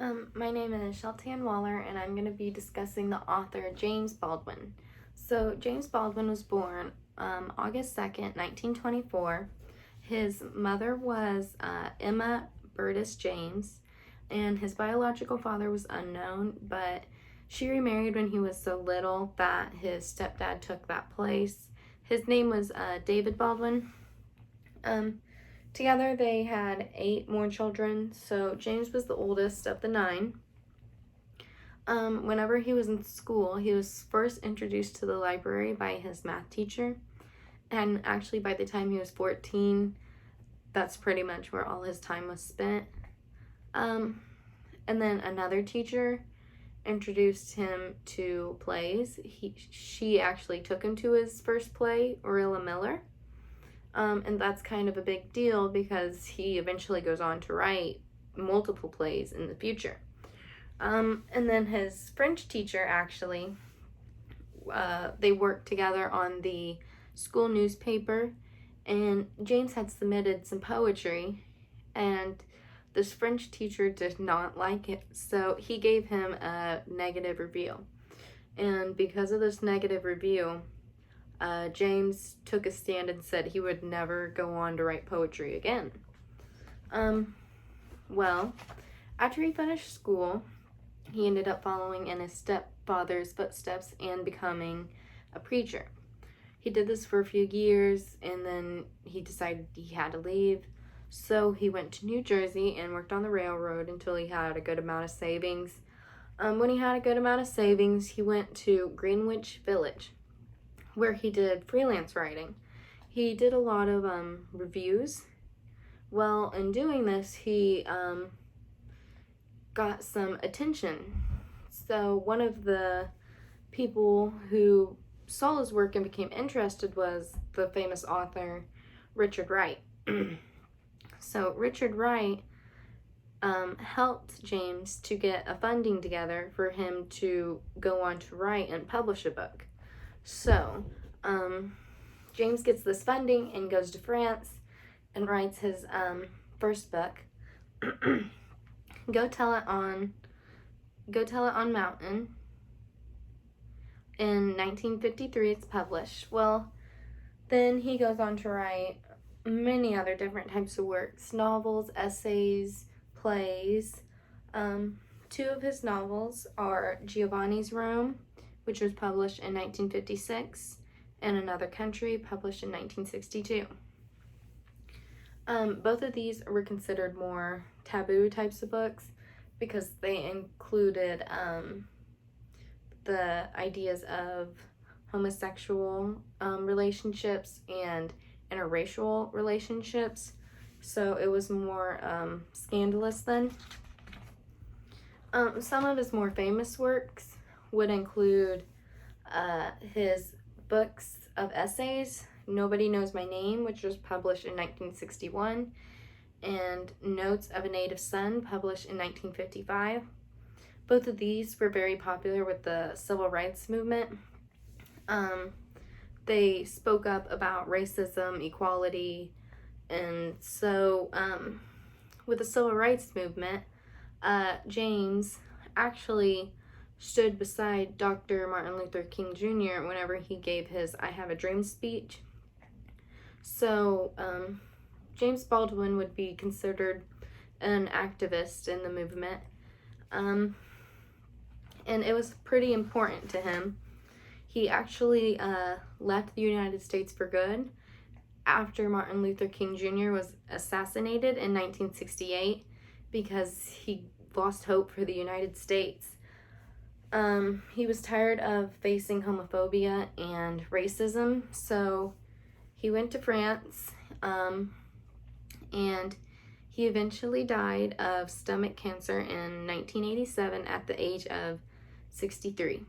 My name is Sheltann and I'm going to be discussing the author James Baldwin. So, James Baldwin was born August 2nd, 1924. His mother was Emma Burtis James, and his biological father was unknown, but she remarried when he was so little that his stepdad took that place. His name was David Baldwin. Together they had 8 more children, so James was the oldest of the 9. Whenever he was in school, he was first introduced to the library by his math teacher, and actually by the time he was 14, that's pretty much where all his time was spent. And then another teacher introduced him to plays. She actually took him to his first play, Orilla Miller. And that's kind of a big deal because he eventually goes on to write multiple plays in the future. And then his French teacher actually, they worked together on the school newspaper, and James had submitted some poetry, and this French teacher did not like it, so he gave him a negative review. And because of this negative review, James took a stand and said he would never go on to write poetry again. Well, after he finished school, he ended up following in his stepfather's footsteps and becoming a preacher. He did this for a few years, and then he decided he had to leave. So he went to New Jersey and worked on the railroad until he had a good amount of savings. When he had a good amount of savings, he went to Greenwich Village, where he did freelance writing. He did a lot of reviews. Well, in doing this, he got some attention. So one of the people who saw his work and became interested was the famous author Richard Wright. So Richard Wright helped James to get a funding together for him to go on to write and publish a book. So, James gets this funding and goes to France and writes his first book, Go Tell It on Mountain. In 1953, it's published. Well, then he goes on to write many other different types of works: novels, essays, plays. 2 of his novels are Giovanni's Room, which was published in 1956, and Another Country, published in 1962. Both of these were considered more taboo types of books because they included the ideas of homosexual relationships and interracial relationships, so it was more scandalous then. Some of his more famous works would include his books of essays, Nobody Knows My Name, which was published in 1961, and Notes of a Native Son, published in 1955. Both of these were very popular with the civil rights movement. They spoke up about racism, equality, and so with the civil rights movement, James actually stood beside Dr. Martin Luther King Jr. whenever he gave his I Have a Dream speech. So James Baldwin would be considered an activist in the movement, and it was pretty important to him. He actually left the United States for good after Martin Luther King Jr. was assassinated in 1968 because he lost hope for the United States. He was tired of facing homophobia and racism, so he went to France, and he eventually died of stomach cancer in 1987 at the age of 63.